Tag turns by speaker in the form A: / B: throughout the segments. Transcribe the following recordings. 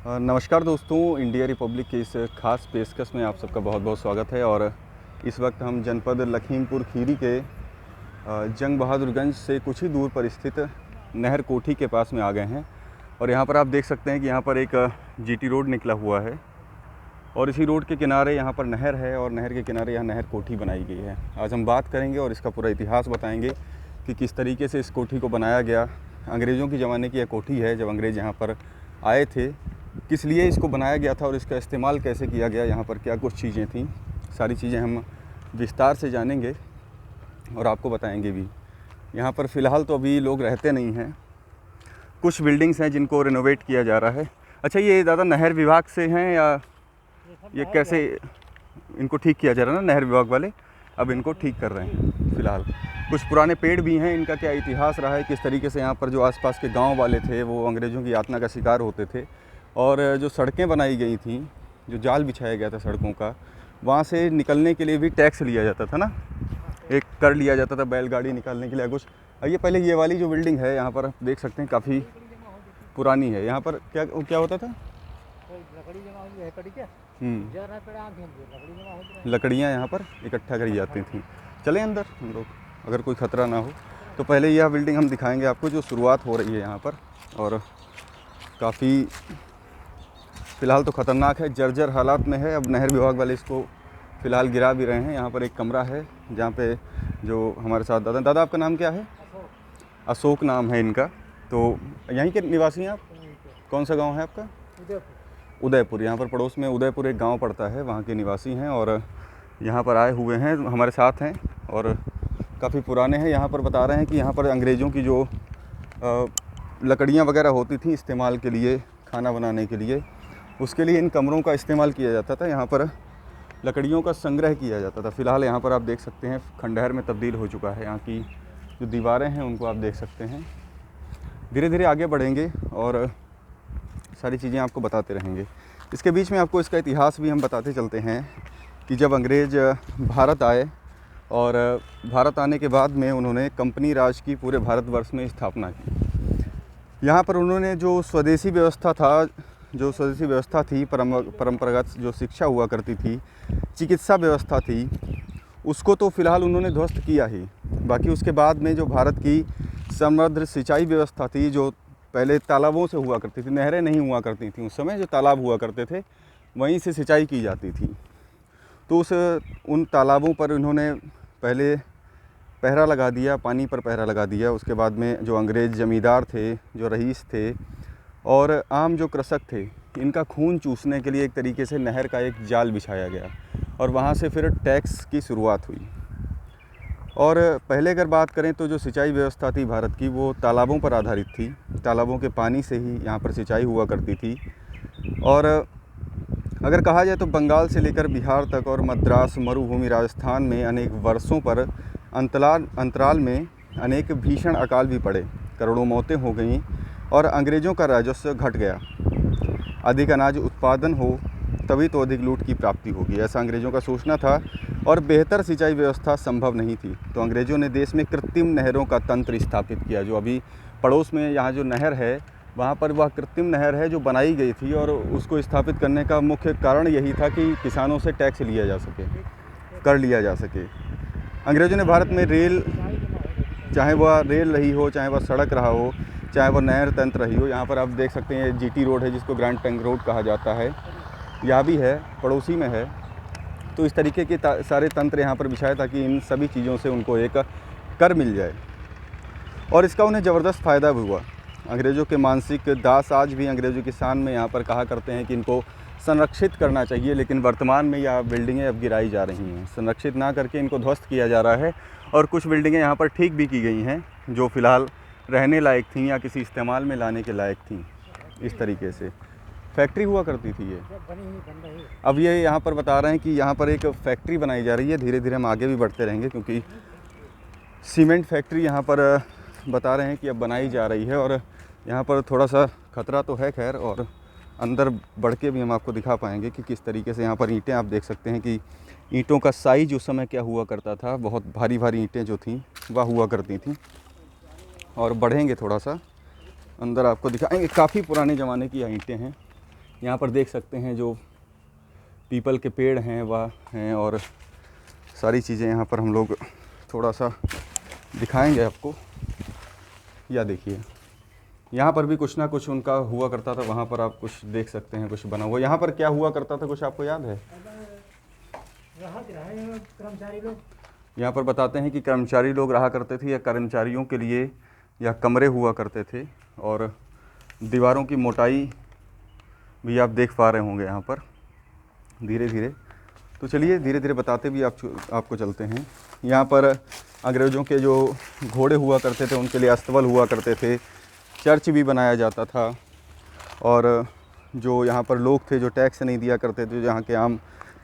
A: नमस्कार दोस्तों, India Republic के इस खास पेशकश में आप सबका बहुत बहुत स्वागत है। और इस वक्त हम जनपद लखीमपुर खीरी के जंग बहादुरगंज से कुछ ही दूर पर स्थित नहर कोठी के पास में आ गए हैं। और यहाँ पर आप देख सकते हैं कि यहाँ पर एक जीटी रोड निकला हुआ है और इसी रोड के किनारे यहाँ पर नहर है और नहर के किनारे यहाँ नहर कोठी बनाई गई है। आज हम बात करेंगे और इसका पूरा इतिहास बताएंगे कि किस तरीके से इस कोठी को बनाया गया। अंग्रेज़ों की ज़माने की यह कोठी है, जब अंग्रेज़ यहाँ पर आए थे किस लिए इसको बनाया गया था और इसका इस्तेमाल कैसे किया गया, यहाँ पर क्या कुछ चीज़ें थीं, सारी चीज़ें हम विस्तार से जानेंगे और आपको बताएंगे भी। यहाँ पर फ़िलहाल तो अभी लोग रहते नहीं हैं, कुछ बिल्डिंग्स हैं जिनको रिनोवेट किया जा रहा है। अच्छा, ये दादा नहर विभाग से हैं या ये कैसे इनको ठीक किया जा रहा है ना? नहर विभाग वाले अब इनको ठीक कर रहे हैं फ़िलहाल। कुछ पुराने पेड़ भी हैं, इनका क्या इतिहास रहा है, किस तरीके से यहाँ पर जो आसपास के गांव वाले थे वो अंग्रेज़ों की यातना का शिकार होते थे। और जो सड़कें बनाई गई थी, जो जाल बिछाया गया था सड़कों का, वहाँ से निकलने के लिए भी टैक्स लिया जाता था ना, एक कर लिया जाता था बैलगाड़ी निकालने के लिए कुछ। ये पहले ये वाली जो बिल्डिंग है यहाँ पर आप देख सकते हैं काफ़ी पुरानी है। यहाँ पर क्या क्या होता था? लकड़ियाँ यहाँ पर इकट्ठा करी जाती थी। चलें अंदर हम लोग, अगर कोई ख़तरा ना हो तो। पहले यह बिल्डिंग हम दिखाएंगे आपको जो शुरुआत हो रही है यहाँ पर, और काफ़ी फ़िलहाल तो ख़तरनाक है, जर्जर हालात में है। अब नहर विभाग वाले इसको फ़िलहाल गिरा भी रहे हैं। यहाँ पर एक कमरा है जहाँ पे जो हमारे साथ दादा आपका नाम क्या है? अशोक नाम है इनका। तो यहीं के निवासी हैं आप? कौन सा गांव है आपका? उदयपुर। यहाँ पर पड़ोस में उदयपुर एक गांव पड़ता है, वहाँ के निवासी हैं और यहाँ पर आए हुए हैं, हमारे साथ हैं और काफ़ी पुराने हैं। यहाँ पर बता रहे हैं कि यहाँ पर अंग्रेज़ों की जो लकड़ियाँ वगैरह होती थी इस्तेमाल के लिए, खाना बनाने के लिए, उसके लिए इन कमरों का इस्तेमाल किया जाता था। यहाँ पर लकड़ियों का संग्रह किया जाता था। फ़िलहाल यहाँ पर आप देख सकते हैं खंडहर में तब्दील हो चुका है। यहाँ की जो दीवारें हैं उनको आप देख सकते हैं। धीरे धीरे आगे बढ़ेंगे और सारी चीज़ें आपको बताते रहेंगे। इसके बीच में आपको इसका इतिहास भी हम बताते चलते हैं कि जब अंग्रेज़ भारत आए और भारत आने के बाद में उन्होंने कंपनी राज की पूरे भारतवर्ष में स्थापना की। यहाँ पर उन्होंने जो स्वदेशी व्यवस्था थी, परंपरागत जो शिक्षा हुआ करती थी, चिकित्सा व्यवस्था थी, उसको तो फ़िलहाल उन्होंने ध्वस्त किया ही। बाकी उसके बाद में जो भारत की समृद्ध सिंचाई व्यवस्था थी, जो पहले तालाबों से हुआ करती थी, नहरें नहीं हुआ करती थी उस समय, जो तालाब हुआ करते थे वहीं से सिंचाई की जाती थी। तो उन तालाबों पर उन्होंने पहले पहरा लगा दिया, पानी पर पहरा लगा दिया। उसके बाद में जो अंग्रेज़ ज़मींदार थे, जो रईस थे और आम जो कृषक थे, इनका खून चूसने के लिए एक तरीके से नहर का एक जाल बिछाया गया और वहाँ से फिर टैक्स की शुरुआत हुई। और पहले अगर बात करें तो जो सिंचाई व्यवस्था थी भारत की, वो तालाबों पर आधारित थी। तालाबों के पानी से ही यहाँ पर सिंचाई हुआ करती थी। और अगर कहा जाए तो बंगाल से लेकर बिहार तक और मद्रास, मरुभूमि, राजस्थान में अनेक वर्षों पर अंतराल में अनेक भीषण अकाल भी पड़े, करोड़ों मौतें हो गईं और अंग्रेज़ों का राजस्व घट गया। अधिक अनाज उत्पादन हो तभी तो अधिक लूट की प्राप्ति होगी, ऐसा अंग्रेज़ों का सोचना था। और बेहतर सिंचाई व्यवस्था संभव नहीं थी, तो अंग्रेज़ों ने देश में कृत्रिम नहरों का तंत्र स्थापित किया। जो अभी पड़ोस में यहाँ जो नहर है, वहाँ पर वह कृत्रिम नहर है जो बनाई गई थी, और उसको स्थापित करने का मुख्य कारण यही था कि किसानों से टैक्स लिया जा सके, कर लिया जा सके। अंग्रेज़ों ने भारत में रेल, चाहे वह रेल रही हो, चाहे वह सड़क रहा हो, चाहे वह नहर तंत्र रही हो। यहाँ पर आप देख सकते हैं जीटी रोड है जिसको ग्रैंड ट्रंक रोड कहा जाता है, यह भी है, पड़ोसी में है। तो इस तरीके के सारे तंत्र यहाँ पर बिछाए ताकि इन सभी चीज़ों से उनको एक कर मिल जाए, और इसका उन्हें ज़बरदस्त फ़ायदा भी हुआ। अंग्रेज़ों के मानसिक दास आज भी अंग्रेज़ों की शान में यहाँ पर कहा करते हैं कि इनको संरक्षित करना चाहिए, लेकिन वर्तमान में यह बिल्डिंगें अब गिराई जा रही हैं। संरक्षित ना करके इनको ध्वस्त किया जा रहा है, और कुछ बिल्डिंगें यहाँ पर ठीक भी की गई हैं जो फ़िलहाल रहने लायक थीं या किसी इस्तेमाल में लाने के लायक थीं। इस तरीके से फैक्ट्री हुआ करती थी ये। अब ये यहाँ पर बता रहे हैं कि यहाँ पर एक फैक्ट्री बनाई जा रही है। धीरे धीरे हम आगे भी बढ़ते रहेंगे क्योंकि सीमेंट फैक्ट्री यहाँ पर बता रहे हैं कि अब बनाई जा रही है, और यहाँ पर थोड़ा सा खतरा तो है खैर, और अंदर बढ़ के भी हम आपको दिखा पाएंगे कि किस तरीके से यहाँ पर ईंटें, आप देख सकते हैं कि ईंटों का साइज उस समय क्या हुआ करता था। बहुत भारी भारी ईंटें जो थीं वह हुआ करती थीं। और बढ़ेंगे थोड़ा सा अंदर, आपको दिखाएंगे काफ़ी पुराने ज़माने की ईंटें हैं। यहाँ पर देख सकते हैं जो पीपल के पेड़ हैं वह हैं, और सारी चीज़ें यहाँ पर हम लोग थोड़ा सा दिखाएंगे आपको। या देखिए यहाँ पर भी कुछ ना कुछ उनका हुआ करता था, वहाँ पर आप कुछ देख सकते हैं कुछ बना हुआ। यहाँ पर क्या हुआ करता था, कुछ आपको याद है?
B: कर्मचारी लोग
A: यहाँ पर बताते हैं कि कर्मचारी लोग रहा करते थे, या कर्मचारियों के लिए या कमरे हुआ करते थे, और दीवारों की मोटाई भी आप देख पा रहे होंगे यहाँ पर धीरे धीरे। तो चलिए धीरे धीरे बताते भी आपको चलते हैं। यहाँ पर अंग्रेज़ों के जो घोड़े हुआ करते थे उनके लिए अस्तबल हुआ करते थे, चर्च भी बनाया जाता था, और जो यहाँ पर लोग थे जो टैक्स नहीं दिया करते थे, यहाँ के आम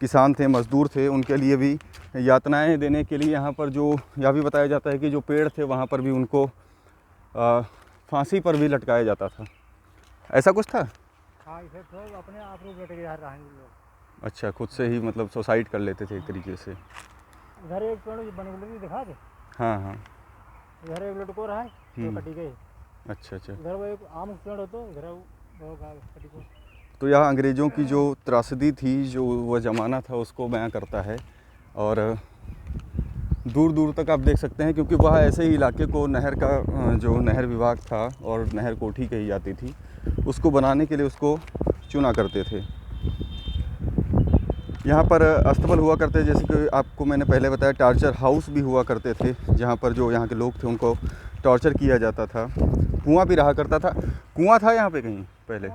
A: किसान थे, मज़दूर थे, उनके लिए भी यातनाएं देने के लिए यहाँ पर जो यह भी बताया जाता है कि जो पेड़ थे वहाँ पर भी उनको फांसी पर भी लटकाया जाता था। ऐसा कुछ था?
B: हाँ, इसे तो अपने आप रूप लटके जा रहे हैं लोग।
A: अच्छा, खुद से ही मतलब सुसाइड कर लेते थे एक तरीके से।
B: इधर एक पेड़ बन दिखा दे।
A: हाँ हाँ,
B: इधर एक लटको रहा है तो कटी गई।
A: अच्छा अच्छा।
B: इधर वो एक आम पेड़ हो तो इधर वो कटी गई।
A: तो यह अंग्रेज़ों की जो त्रासदी थी, जो वह ज़माना था, उसको बयां करता है। और दूर दूर तक आप देख सकते हैं, क्योंकि वह ऐसे ही इलाके को नहर का जो नहर विभाग था और नहर कोठी कही जाती थी, उसको बनाने के लिए उसको चुना करते थे। यहाँ पर अस्तबल हुआ करते, जैसे कि आपको मैंने पहले बताया, टार्चर हाउस भी हुआ करते थे, जहाँ पर जो यहाँ के लोग थे उनको टॉर्चर किया जाता था। कुआं भी रहा करता था। कुआं था यहाँ पे कहीं पहले?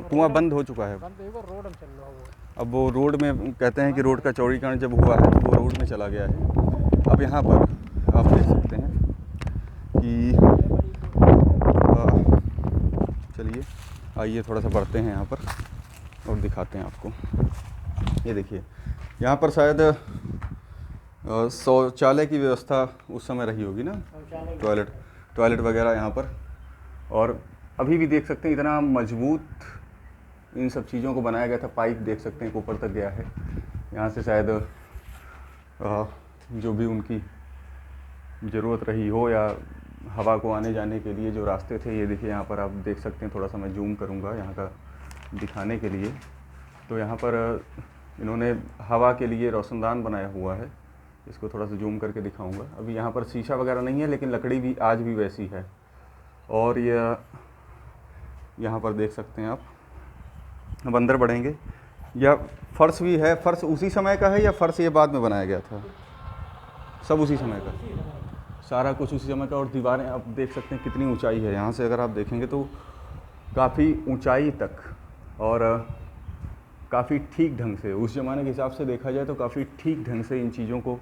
A: कुआं बंद हो चुका है
B: रोड में चल रहा है।
A: अब वो रोड में, कहते हैं कि रोड का चौड़ीकरण जब हुआ है तो वो रोड में चला गया है। अब यहाँ पर आप देख सकते हैं कि चलिए आइए थोड़ा सा बढ़ते हैं यहाँ पर और दिखाते हैं आपको। ये देखिए यहाँ पर शायद शौचालय की व्यवस्था उस समय रही होगी ना, टॉयलेट वगैरह यहाँ पर। और अभी भी देख सकते हैं इतना मजबूत इन सब चीज़ों को बनाया गया था। पाइप देख सकते हैं ऊपर तक गया है। यहाँ से शायद जो भी उनकी ज़रूरत रही हो, या हवा को आने जाने के लिए जो रास्ते थे, ये देखिए यहाँ पर आप देख सकते हैं। थोड़ा सा मैं जूम करूँगा यहाँ का दिखाने के लिए। तो यहाँ पर इन्होंने हवा के लिए रोशनदान बनाया हुआ है। इसको थोड़ा सा जूम करके दिखाऊंगा। अभी यहाँ पर शीशा वगैरह नहीं है, लेकिन लकड़ी भी आज भी वैसी है। और यह यहाँ पर देख सकते हैं आप। अब अंदर बढ़ेंगे। यह फ़र्श भी है। फ़र्श उसी समय का है या फ़र्श ये बाद में बनाया गया था? सब उसी समय का, सारा कुछ उसी समय का। और दीवारें आप देख सकते हैं कितनी ऊंचाई है। यहाँ से अगर आप देखेंगे तो काफ़ी ऊंचाई तक, और काफ़ी ठीक ढंग से, उस ज़माने के हिसाब से देखा जाए तो काफ़ी ठीक ढंग से इन चीज़ों को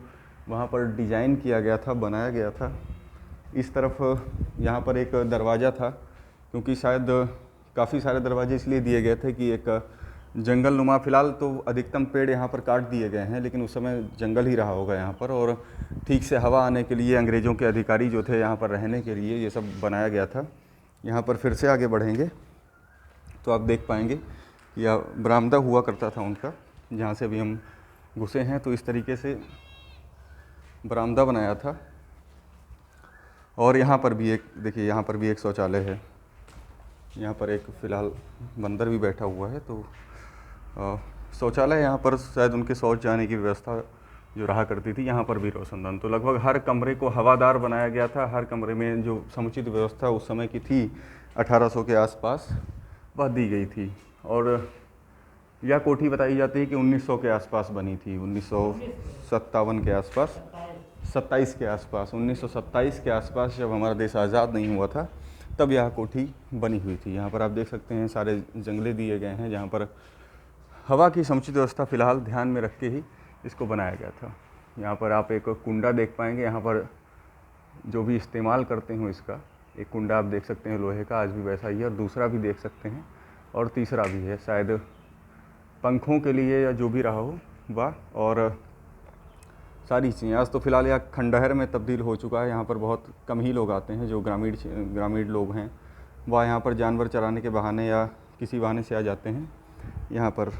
A: वहाँ पर डिज़ाइन किया गया था, बनाया गया था। इस तरफ यहाँ पर एक दरवाज़ा था, क्योंकि शायद काफ़ी सारे दरवाजे इसलिए दिए गए थे कि एक जंगल नुमा, फ़िलहाल तो अधिकतम पेड़ यहाँ पर काट दिए गए हैं, लेकिन उस समय जंगल ही रहा होगा यहाँ पर। और ठीक से हवा आने के लिए, अंग्रेज़ों के अधिकारी जो थे यहाँ पर रहने के लिए, ये सब बनाया गया था। यहाँ पर फिर से आगे बढ़ेंगे तो आप देख पाएंगे यह बरामदा हुआ करता था उनका, जहाँ से अभी हम घुसे हैं। तो इस तरीके से बरामदा बनाया था। और यहाँ पर भी एक देखिए, यहाँ पर भी एक शौचालय है। यहाँ पर एक फ़िलहाल बंदर भी बैठा हुआ है। तो शौचालय यहाँ पर शायद उनके शौच जाने की व्यवस्था जो रहा करती थी। यहाँ पर भी रोशनदान। तो लगभग हर कमरे को हवादार बनाया गया था। हर कमरे में जो समुचित व्यवस्था उस समय की थी 1800 के आसपास, वह दी गई थी। और यह कोठी बताई जाती है कि 1900 के आसपास बनी थी, 1957 के आसपास, 27 के आसपास, 1927 के आसपास, जब हमारा देश आज़ाद नहीं हुआ था तब यह कोठी बनी हुई थी। यहाँ पर आप देख सकते हैं सारे जंगले दिए गए हैं, जहाँ पर हवा की समुचित व्यवस्था फ़िलहाल ध्यान में रख के ही इसको बनाया गया था। यहाँ पर आप एक कुंडा देख पाएंगे। यहाँ पर जो भी इस्तेमाल करते हो इसका, एक कुंडा आप देख सकते हैं लोहे का, आज भी वैसा ही है। और दूसरा भी देख सकते हैं, और तीसरा भी है, शायद पंखों के लिए या जो भी रहा हो वह। और सारी चीज़ें आज तो फ़िलहाल यह खंडहर में तब्दील हो चुका है। यहाँ पर बहुत कम ही लोग आते हैं, जो ग्रामीण लोग हैं वह यहाँ पर जानवर चराने के बहाने या किसी बहाने से आ जाते हैं। यहाँ पर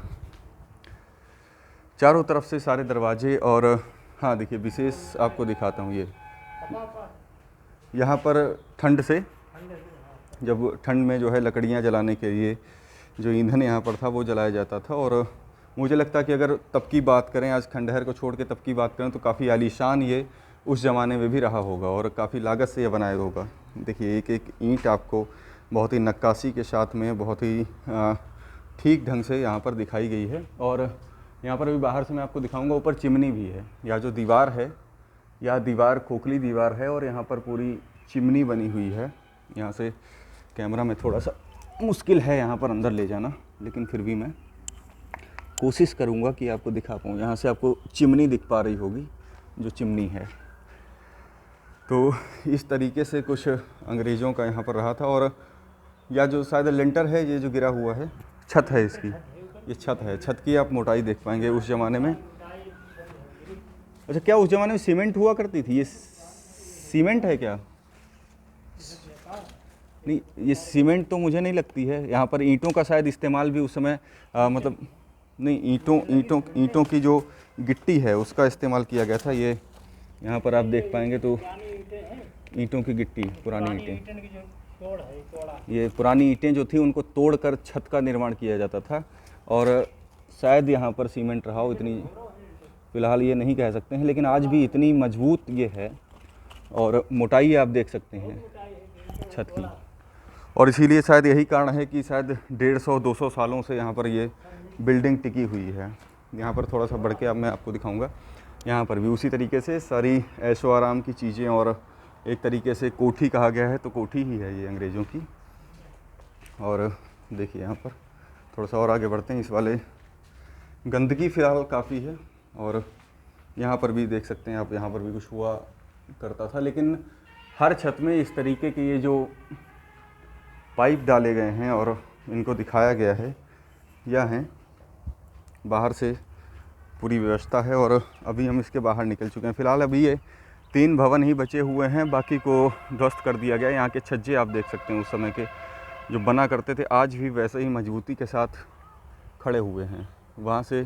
A: चारों तरफ से सारे दरवाजे। और हाँ देखिए, विशेष आपको दिखाता हूँ। ये यहाँ पर ठंड से, जब ठंड में जो है लकड़ियाँ जलाने के लिए जो ईंधन यहाँ पर था वो जलाया जाता था। और मुझे लगता है कि अगर तब की बात करें, आज खंडहर को छोड़ के तब की बात करें, तो काफ़ी आलीशान ये उस ज़माने में भी रहा होगा और काफ़ी लागत से ये बनाया होगा। देखिए एक एक ईंट आपको बहुत ही नक्काशी के साथ में बहुत ही ठीक ढंग से यहाँ पर दिखाई गई है। और यहाँ पर अभी बाहर से मैं आपको दिखाऊंगा, ऊपर चिमनी भी है। या जो दीवार है, या दीवार खोखली दीवार है और यहाँ पर पूरी चिमनी बनी हुई है। यहाँ से कैमरा में थोड़ा सा मुश्किल है यहाँ पर अंदर ले जाना, लेकिन फिर भी मैं कोशिश करूँगा कि आपको दिखा पाऊँ। यहाँ से आपको चिमनी दिख पा रही होगी, जो चिमनी है। तो इस तरीके से कुछ अंग्रेज़ों का यहाँ पर रहा था। और या जो शायद लेंटर है, ये जो गिरा हुआ है, छत है इसकी, ये छत है। छत की आप मोटाई देख पाएंगे उस ज़माने में। अच्छा, क्या उस ज़माने में सीमेंट हुआ करती थी? ये सीमेंट है क्या? नहीं, ये सीमेंट तो मुझे नहीं लगती है। यहाँ पर ईंटों का शायद इस्तेमाल भी उस समय मतलब नहीं, ईंटों की जो गिट्टी है उसका इस्तेमाल किया गया था। ये यहाँ पर आप देख पाएंगे तो ईंटों की गिट्टी, पुरानी ईंटें, ये पुरानी ईंटें जो थी उनको तोड़कर छत का निर्माण किया जाता था। और शायद यहाँ पर सीमेंट रहा हो, इतनी फ़िलहाल ये नहीं कह सकते हैं, लेकिन आज भी इतनी मजबूत ये है। और मोटाई आप देख सकते हैं छत की। और इसीलिए शायद यही कारण है कि शायद 150-200 सालों से यहाँ पर ये बिल्डिंग टिकी हुई है। यहाँ पर थोड़ा सा बढ़ के अब मैं आपको दिखाऊंगा। यहाँ पर भी उसी तरीके से सारी ऐशो आराम की चीज़ें, और एक तरीके से कोठी कहा गया है तो कोठी ही है ये अंग्रेज़ों की। और देखिए यहाँ पर थोड़ा सा और आगे बढ़ते हैं। इस वाले गंदगी फ़िलहाल काफ़ी है। और यहाँ पर भी देख सकते हैं आप, यहाँ पर भी कुछ हुआ करता था। लेकिन हर छत में इस तरीके के ये जो पाइप डाले गए हैं और इनको दिखाया गया है, यह हैं बाहर से पूरी व्यवस्था है। और अभी हम इसके बाहर निकल चुके हैं। फ़िलहाल अभी ये 3 भवन ही बचे हुए हैं, बाकी को ध्वस्त कर दिया गया। यहाँ के छज्जे आप देख सकते हैं उस समय के जो बना करते थे, आज भी वैसे ही मजबूती के साथ खड़े हुए हैं। वहाँ से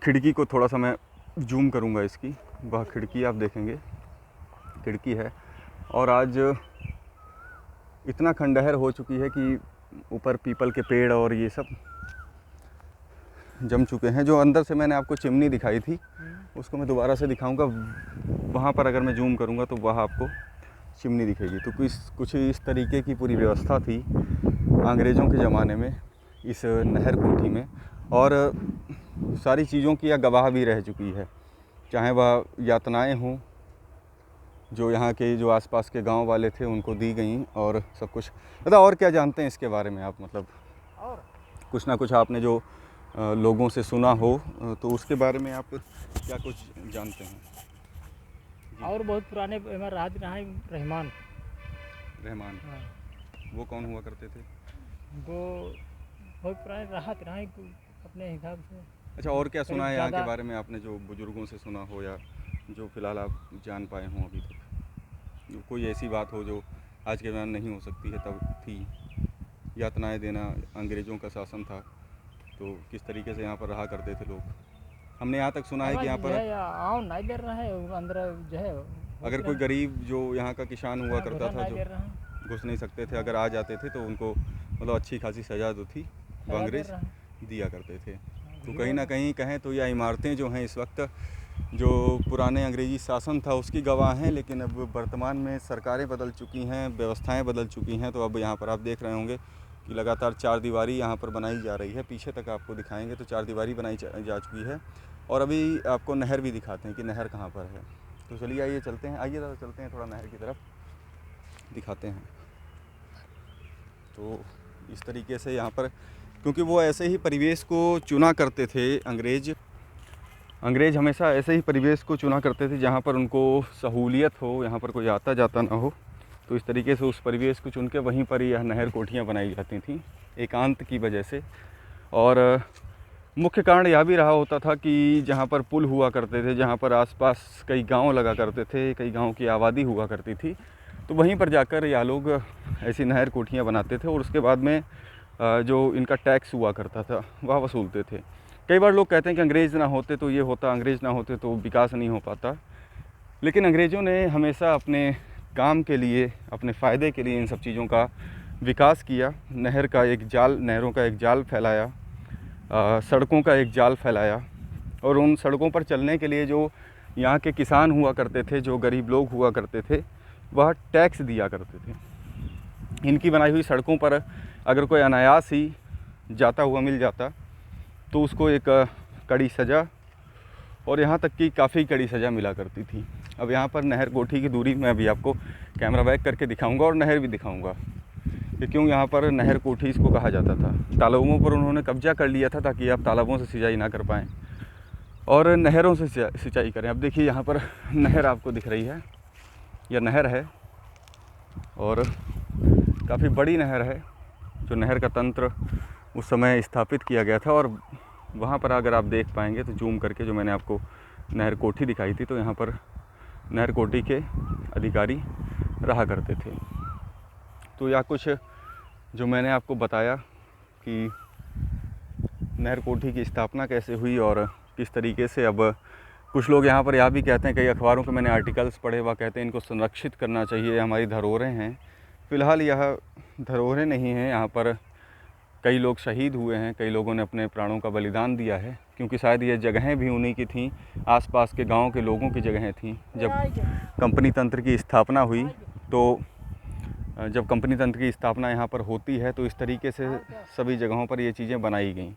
A: खिड़की को थोड़ा सा मैं जूम करूँगा इसकी, वह खिड़की आप देखेंगे, खिड़की है। और आज इतना खंडहर हो चुकी है कि ऊपर पीपल के पेड़ और ये सब जम चुके हैं। जो अंदर से मैंने आपको चिमनी दिखाई थी, उसको मैं दोबारा से दिखाऊंगा। वहाँ पर अगर मैं जूम करूँगा तो वहाँ आपको चिमनी दिखेगी। तो कुछ इस तरीके की पूरी व्यवस्था थी अंग्रेज़ों के ज़माने में इस नहर कोठी में। और सारी चीज़ों की यह गवाह भी रह चुकी है, चाहे वह यातनाएँ हों जो यहाँ के जो आसपास के गांव वाले थे उनको दी गई, और सब कुछ। मतलब और क्या जानते हैं इसके बारे में आप? मतलब
B: और
A: कुछ ना कुछ आपने जो लोगों से सुना हो तो उसके बारे में आप क्या कुछ जानते हैं?
B: और बहुत पुराने राहत रहा है रहमान।
A: रहमान,
B: हाँ,
A: वो कौन हुआ करते थे?
B: वो बहुत पुराने राहत रहा है अपने हिसाब से।
A: अच्छा, और क्या सुना है यहाँ के
B: ज़्यादा-
A: बारे में आपने, जो बुज़ुर्गों से सुना हो या जो फ़िलहाल आप जान पाए हों अभी तक? कोई ऐसी बात हो जो आज के दौरान नहीं हो सकती है, तब थी? यातनाएँ देना, अंग्रेज़ों का शासन था तो किस तरीके से यहाँ पर रहा करते थे लोग। हमने यहाँ तक सुना है कि यहाँ पर
B: आओ नहीं दे रहा है अंदर जो है।
A: अगर कोई गरीब जो यहाँ का किसान हुआ करता था,
B: नहीं दे रहा है,
A: जो घुस नहीं सकते थे, अगर आ जाते थे तो उनको मतलब अच्छी खासी सज़ा जो थी वो
B: सजा दे
A: अंग्रेज़
B: रहा है।
A: दिया करते थे। तो कहीं ना कहीं कहें तो यह इमारतें जो हैं इस वक्त जो पुराने अंग्रेज़ी शासन था उसकी गवाह हैं। लेकिन अब वर्तमान में सरकारें बदल चुकी हैं, व्यवस्थाएं बदल चुकी हैं। तो अब यहाँ पर आप देख रहे होंगे कि लगातार 4 दीवारी यहाँ पर बनाई जा रही है। पीछे तक आपको दिखाएंगे तो 4 दीवारी बनाई जा चुकी है। और अभी आपको नहर भी दिखाते हैं कि नहर कहाँ पर है। तो चलिए आइए चलते हैं, आइए ज़रा चलते हैं थोड़ा नहर की तरफ, दिखाते हैं। तो इस तरीके से यहाँ पर, क्योंकि वो ऐसे ही परिवेश को चुना करते थे अंग्रेज़ हमेशा ऐसे ही परिवेश को चुना करते थे जहाँ पर उनको सहूलियत हो, यहाँ पर कोई आता जाता ना हो। तो इस तरीके से उस परिवेश को चुन के वहीं पर यह नहर कोठियाँ बनाई जाती थीं एकांत की वजह से। और मुख्य कारण यह भी रहा होता था कि जहाँ पर पुल हुआ करते थे, जहाँ पर आसपास कई गांव लगा करते थे, कई गांव की आबादी हुआ करती थी, तो वहीं पर जाकर यह लोग ऐसी नहर कोठियाँ बनाते थे और उसके बाद में जो इनका टैक्स हुआ करता था वह वसूलते थे। कई बार लोग कहते हैं कि अंग्रेज़ ना होते तो ये होता, अंग्रेज़ ना होते तो विकास नहीं हो पाता। लेकिन अंग्रेज़ों ने हमेशा अपने काम के लिए, अपने फ़ायदे के लिए इन सब चीज़ों का विकास किया, नहरों का एक जाल फैलाया, सड़कों का एक जाल फैलाया, और उन सड़कों पर चलने के लिए जो यहाँ के किसान हुआ करते थे, जो गरीब लोग हुआ करते थे, वह टैक्स दिया करते थे। इनकी बनाई हुई सड़कों पर अगर कोई अनायास ही जाता हुआ मिल जाता तो उसको एक कड़ी सज़ा, और यहाँ तक कि काफ़ी कड़ी सज़ा मिला करती थी। अब यहाँ पर नहर कोठी की दूरी मैं अभी आपको कैमरा बैक करके दिखाऊंगा और नहर भी दिखाऊंगा कि क्यों यहाँ पर नहर कोठी इसको कहा जाता था। तालाबों पर उन्होंने कब्जा कर लिया था ताकि आप तालाबों से सिंचाई ना कर पाएँ और नहरों से सिंचाई करें। अब देखिए यहाँ पर नहर आपको दिख रही है, यह नहर है और काफ़ी बड़ी नहर है। जो नहर का तंत्र उस समय स्थापित किया गया था, और वहाँ पर अगर आप देख पाएंगे तो जूम करके जो मैंने आपको नहर कोठी दिखाई थी, तो यहाँ पर नहर कोठी के अधिकारी रहा करते थे। तो यह कुछ जो मैंने आपको बताया कि नहर कोठी की स्थापना कैसे हुई और किस तरीके से अब कुछ लोग यहाँ पर यह भी कहते हैं, कई अखबारों के मैंने आर्टिकल्स पढ़े, वह कहते हैं इनको संरक्षित करना चाहिए, हमारी धरोहरें हैं। फ़िलहाल यह धरोहरें नहीं हैं, यहाँ पर कई लोग शहीद हुए हैं, कई लोगों ने अपने प्राणों का बलिदान दिया है, क्योंकि शायद ये जगहें भी उन्हीं की थीं, आसपास के गांव के लोगों की जगहें थीं। जब कंपनी तंत्र की स्थापना हुई तो जब कंपनी तंत्र की स्थापना यहाँ पर होती है तो इस तरीके से सभी जगहों पर ये चीज़ें बनाई गई।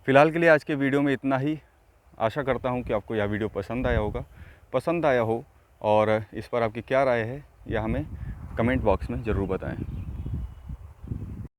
A: फ़िलहाल के लिए आज के वीडियो में इतना ही। आशा करता हूँ कि आपको यह वीडियो पसंद आया होगा। पसंद आया हो और इस पर आपकी क्या राय है यह हमें कमेंट बॉक्स में ज़रूर बताएं।